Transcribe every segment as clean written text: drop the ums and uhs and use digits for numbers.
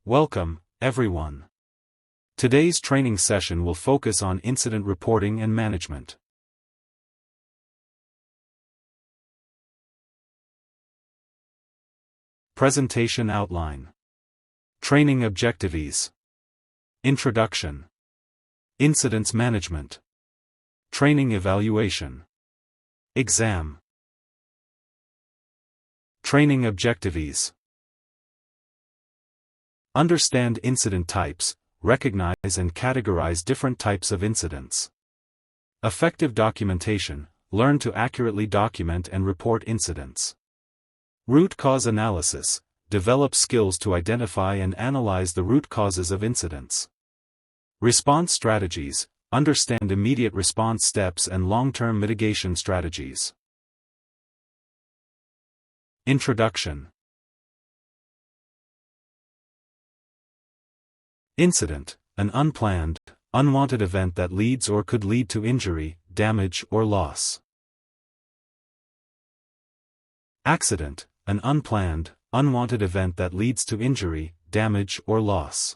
Welcome, everyone. Today's training session will focus on incident reporting and management. Presentation outline. Training objectives. Introduction. Incidents management. Training evaluation. Exam. Training objectives. Understand incident types, recognize and categorize different types of incidents. Effective documentation, learn to accurately document and report incidents. Root cause analysis, develop skills to identify and analyze the root causes of incidents. Response strategies, understand immediate response steps and long-term mitigation strategies. Introduction. Incident, an unplanned, unwanted event that leads or could lead to injury, damage or loss. Accident, an unplanned, unwanted event that leads to injury, damage or loss.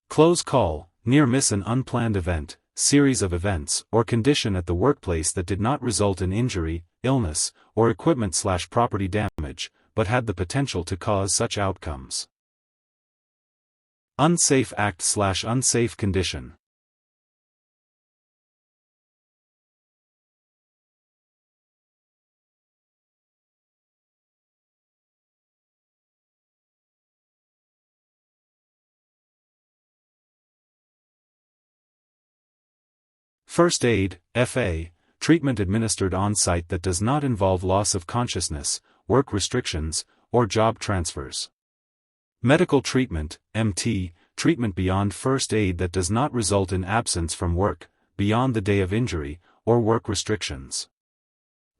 Close call, near miss, an unplanned event, series of events or condition at the workplace that did not result in injury, illness, or equipment/property damage, but had the potential to cause such outcomes. Unsafe act/unsafe condition. First aid, FA, treatment administered on-site that does not involve loss of consciousness, work restrictions, or job transfers. Medical treatment, MT, treatment beyond first aid that does not result in absence from work, beyond the day of injury, or work restrictions.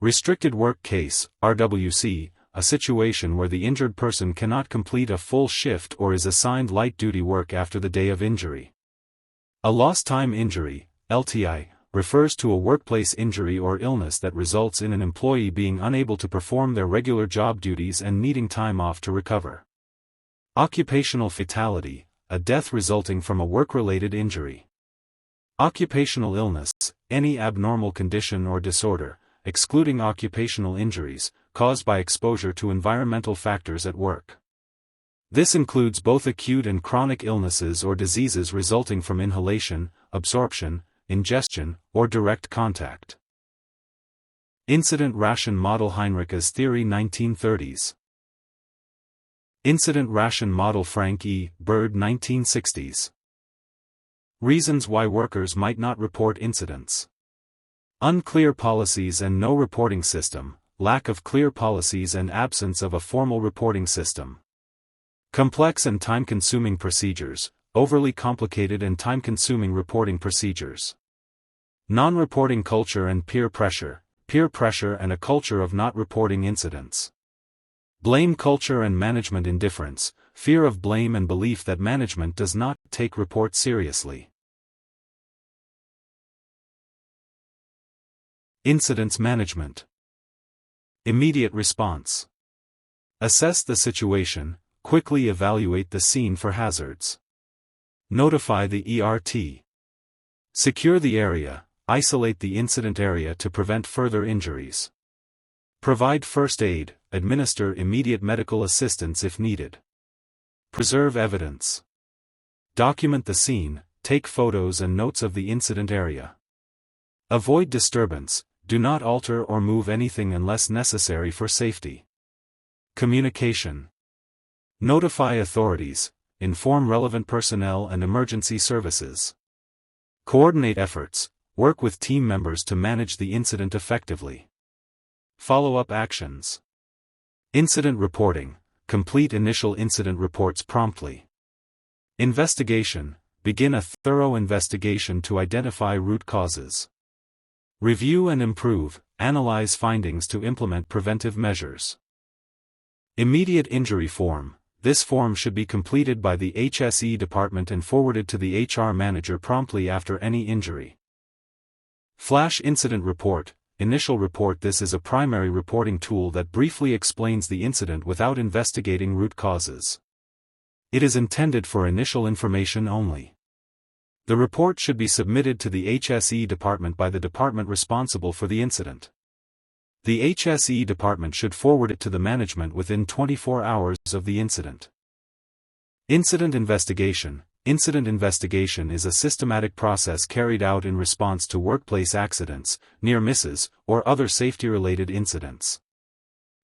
Restricted work case, RWC, a situation where the injured person cannot complete a full shift or is assigned light-duty work after the day of injury. A lost time injury, LTI, refers to a workplace injury or illness that results in an employee being unable to perform their regular job duties and needing time off to recover. Occupational fatality, a death resulting from a work-related injury. Occupational illness, any abnormal condition or disorder, excluding occupational injuries, caused by exposure to environmental factors at work. This includes both acute and chronic illnesses or diseases resulting from inhalation, absorption, ingestion, or direct contact. Incident ration model, Heinrich's theory, 1930s. Incident ration model, Frank E. Bird, 1960s. Reasons why workers might not report incidents. Unclear policies and no reporting system, lack of clear policies and absence of a formal reporting system. Complex and time-consuming procedures, overly complicated and time-consuming reporting procedures. Non-reporting culture and peer pressure and a culture of not reporting incidents. Blame culture and management indifference, fear of blame and belief that management does not take reports seriously. Incidents management. Immediate response. Assess the situation, quickly evaluate the scene for hazards. Notify the ERT. Secure the area, isolate the incident area to prevent further injuries. Provide first aid, administer immediate medical assistance if needed. Preserve evidence. Document the scene, take photos and notes of the incident area. Avoid disturbance, do not alter or move anything unless necessary for safety. Communication. Notify authorities, inform relevant personnel and emergency services. Coordinate efforts, work with team members to manage the incident effectively. Follow-up actions. Incident reporting, complete initial incident reports promptly. Investigation, begin a thorough investigation to identify root causes. Review and improve, analyze findings to implement preventive measures. Immediate injury form, this form should be completed by the HSE department and forwarded to the HR manager promptly after any injury. Flash incident report, initial report. This is a primary reporting tool that briefly explains the incident without investigating root causes. It is intended for initial information only. The report should be submitted to the HSE department by the department responsible for the incident. The HSE department should forward it to the management within 24 hours of the incident. Incident investigation. Incident investigation is a systematic process carried out in response to workplace accidents, near misses, or other safety-related incidents.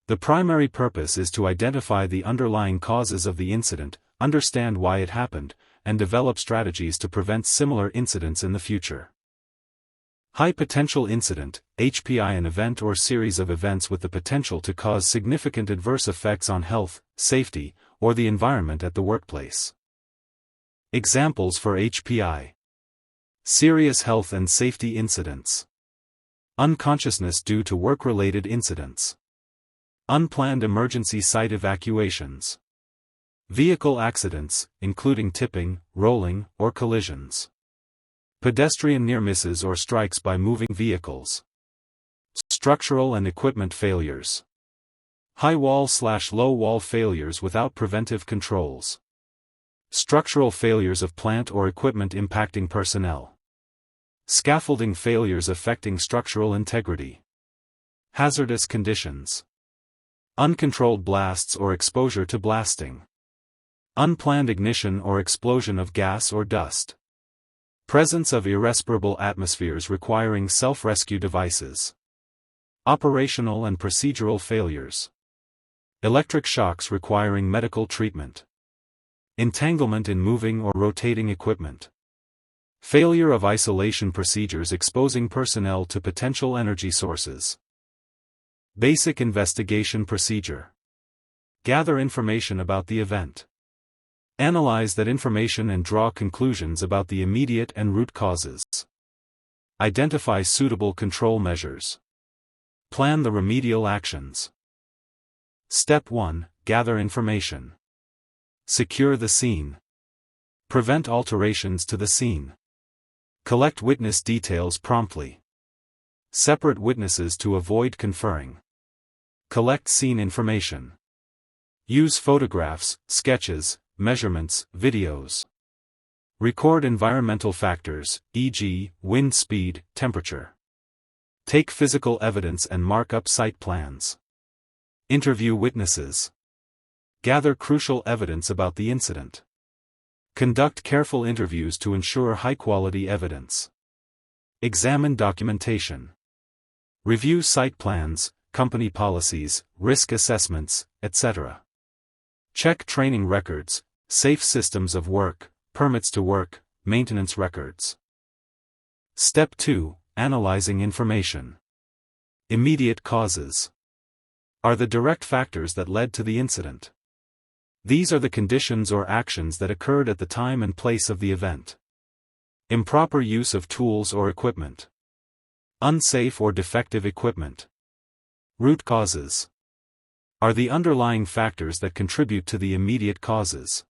The primary purpose is to identify the underlying causes of the incident, understand why it happened, and develop strategies to prevent similar incidents in the future. High potential incident, HPI, an event or series of events with the potential to cause significant adverse effects on health, safety, or the environment at the workplace. Examples for HPI: serious health and safety incidents, unconsciousness due to work-related incidents, unplanned emergency site evacuations, vehicle accidents, including tipping, rolling, or collisions, pedestrian near misses or strikes by moving vehicles, structural and equipment failures, high wall/low wall failures without preventive controls, structural failures of plant or equipment impacting personnel, scaffolding failures affecting structural integrity, hazardous conditions, uncontrolled blasts or exposure to blasting, unplanned ignition or explosion of gas or dust, presence of irrespirable atmospheres requiring self-rescue devices, operational and procedural failures, electric shocks requiring medical treatment, entanglement in moving or rotating equipment, failure of isolation procedures exposing personnel to potential energy sources. Basic investigation procedure. Gather information about the event. Analyze that information and draw conclusions about the immediate and root causes. Identify suitable control measures. Plan the remedial actions. Step 1. Gather information. Secure the scene. Prevent alterations to the scene. Collect witness details promptly. Separate witnesses to avoid conferring. Collect scene information. Use photographs, sketches, measurements, videos. Record environmental factors, e.g., wind speed, temperature. Take physical evidence and mark up site plans. Interview witnesses. Gather crucial evidence about the incident. Conduct careful interviews to ensure high-quality evidence. Examine documentation. Review site plans, company policies, risk assessments, etc. Check training records, safe systems of work, permits to work, maintenance records. Step 2. Analyzing information. Immediate causes are the direct factors that led to the incident. These are the conditions or actions that occurred at the time and place of the event. Improper use of tools or equipment. Unsafe or defective equipment. Root causes are the underlying factors that contribute to the immediate causes.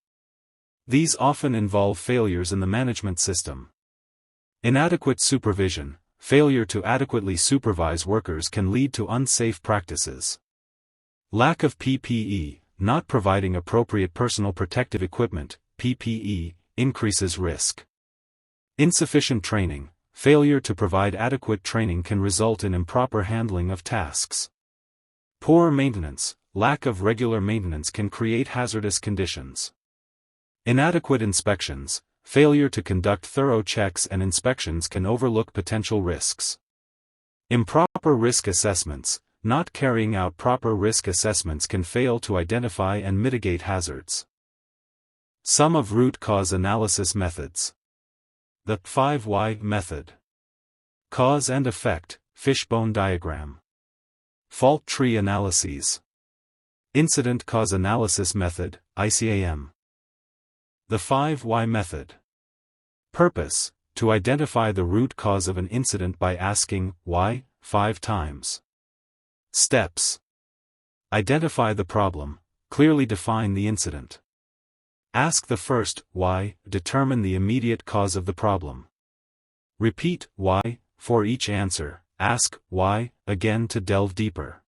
These often involve failures in the management system. Inadequate supervision. Failure to adequately supervise workers can lead to unsafe practices. Lack of PPE. Not providing appropriate personal protective equipment, PPE, increases risk. Insufficient training. Failure to provide adequate training can result in improper handling of tasks. Poor maintenance. Lack of regular maintenance can create hazardous conditions. Inadequate inspections. Failure to conduct thorough checks and inspections can overlook potential risks. Improper risk assessments. Not carrying out proper risk assessments can fail to identify and mitigate hazards. Some of root cause analysis methods. The 5 Why method. Cause and effect, fishbone diagram. Fault tree analyses. Incident cause analysis method, ICAM. The 5 Why method. Purpose: to identify the root cause of an incident by asking why 5 times. Steps: identify the problem, clearly define the incident. Ask the first why, determine the immediate cause of the problem. Repeat why for each answer, ask why again to delve deeper.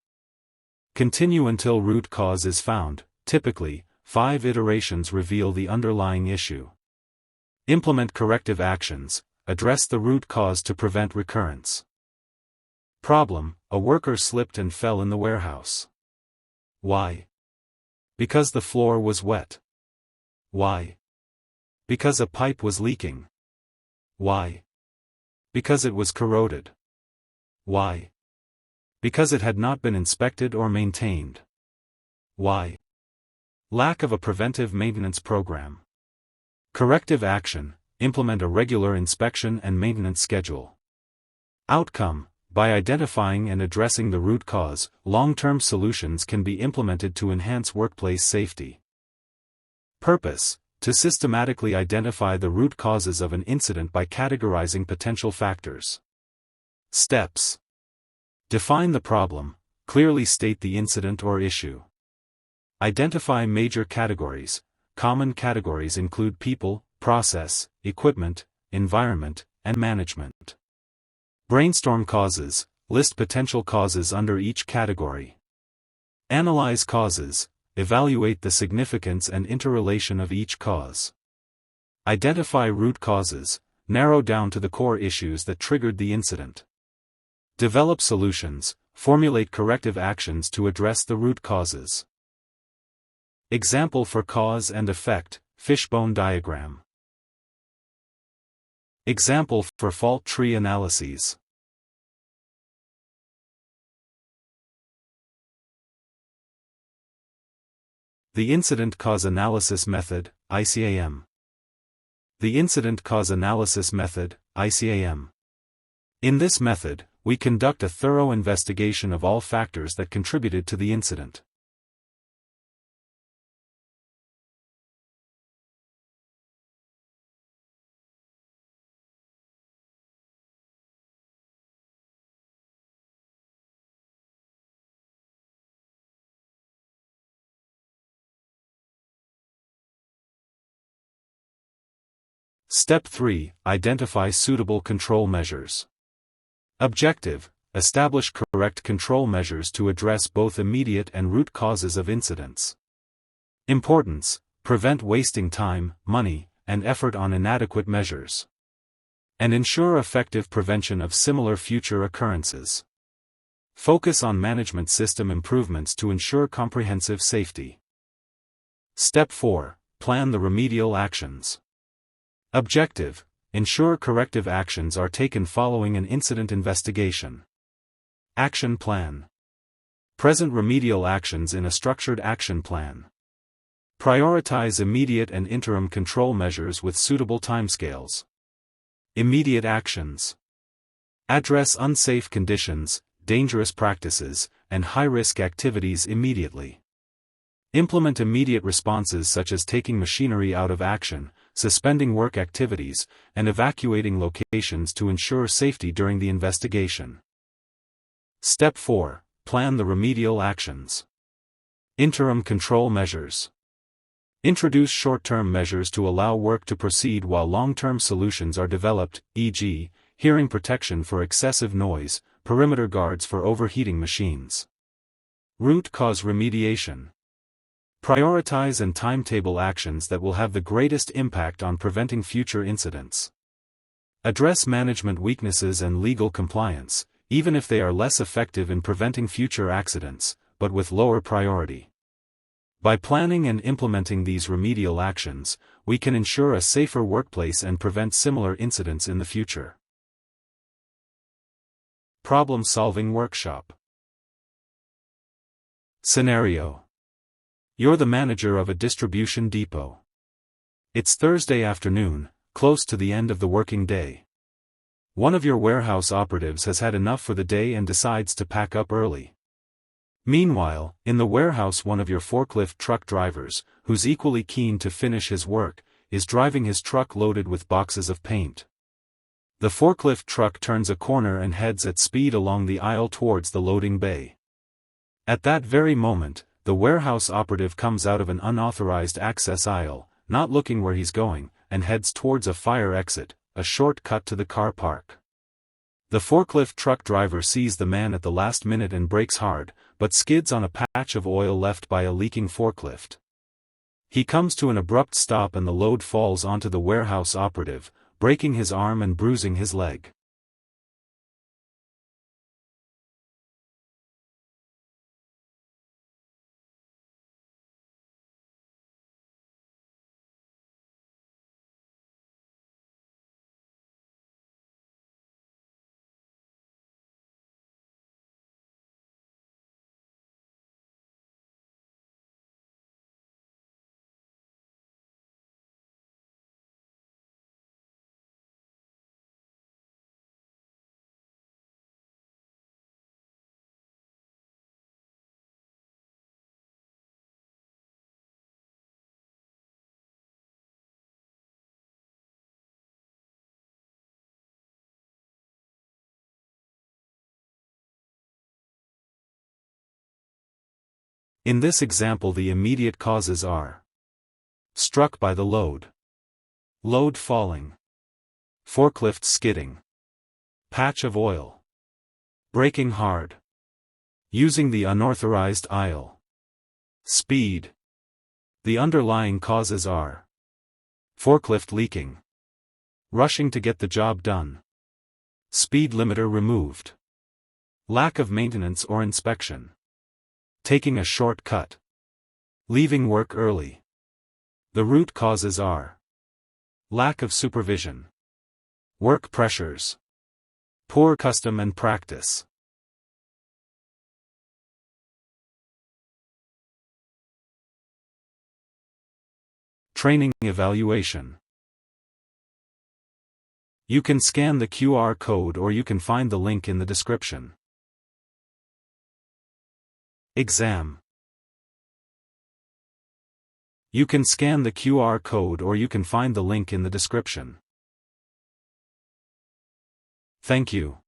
Continue until root cause is found, typically 5 iterations reveal the underlying issue. Implement corrective actions, address the root cause to prevent recurrence. Problem: a worker slipped and fell in the warehouse. Why? Because the floor was wet. Why? Because a pipe was leaking. Why? Because it was corroded. Why? Because it had not been inspected or maintained. Why? Lack of a preventive maintenance program. Corrective action: implement a regular inspection and maintenance schedule. Outcome: by identifying and addressing the root cause, long-term solutions can be implemented to enhance workplace safety. Purpose: to systematically identify the root causes of an incident by categorizing potential factors. Steps: define the problem, clearly state the incident or issue. Identify major categories. Common categories include people, process, equipment, environment, and management. Brainstorm causes, list potential causes under each category. Analyze causes, evaluate the significance and interrelation of each cause. Identify root causes, narrow down to the core issues that triggered the incident. Develop solutions, formulate corrective actions to address the root causes. Example for cause and effect: fishbone diagram. Example for fault tree analyses. The Incident Cause Analysis Method, ICAM. The Incident Cause Analysis Method, ICAM. In this method, we conduct a thorough investigation of all factors that contributed to the incident. Step 3. Identify suitable control measures. Objective: establish correct control measures to address both immediate and root causes of incidents. Importance: prevent wasting time, money, and effort on inadequate measures. And ensure effective prevention of similar future occurrences. Focus on management system improvements to ensure comprehensive safety. Step 4. Plan the remedial actions. Objective: ensure corrective actions are taken following an incident investigation. Action plan. Present remedial actions in a structured action plan. Prioritize immediate and interim control measures with suitable timescales. Immediate actions. Address unsafe conditions, dangerous practices, and high-risk activities immediately. Implement immediate responses such as taking machinery out of action, suspending work activities, and evacuating locations to ensure safety during the investigation. Step 4. Plan the remedial actions. Interim control measures. Introduce short-term measures to allow work to proceed while long-term solutions are developed, e.g., hearing protection for excessive noise, perimeter guards for overheating machines. Root cause remediation. Prioritize and timetable actions that will have the greatest impact on preventing future incidents. Address management weaknesses and legal compliance, even if they are less effective in preventing future accidents, but with lower priority. By planning and implementing these remedial actions, we can ensure a safer workplace and prevent similar incidents in the future. Problem-solving workshop. Scenario: you're the manager of a distribution depot. It's Thursday afternoon, close to the end of the working day. One of your warehouse operatives has had enough for the day and decides to pack up early. Meanwhile, in the warehouse, one of your forklift truck drivers, who's equally keen to finish his work, is driving his truck loaded with boxes of paint. The forklift truck turns a corner and heads at speed along the aisle towards the loading bay. At that very moment, the warehouse operative comes out of an unauthorized access aisle, not looking where he's going, and heads towards a fire exit, a short cut to the car park. The forklift truck driver sees the man at the last minute and brakes hard, but skids on a patch of oil left by a leaking forklift. He comes to an abrupt stop and the load falls onto the warehouse operative, breaking his arm and bruising his leg. In this example, the immediate causes are: struck by the load, load falling, forklift skidding, patch of oil, braking hard, using the unauthorized aisle, speed. The underlying causes are: forklift leaking, rushing to get the job done, speed limiter removed, lack of maintenance or inspection, taking a shortcut, leaving work early. The root causes are: lack of supervision, work pressures, poor custom and practice. Training evaluation. You can scan the QR code or you can find the link in the description. Exam. You can scan the QR code or you can find the link in the description. Thank you.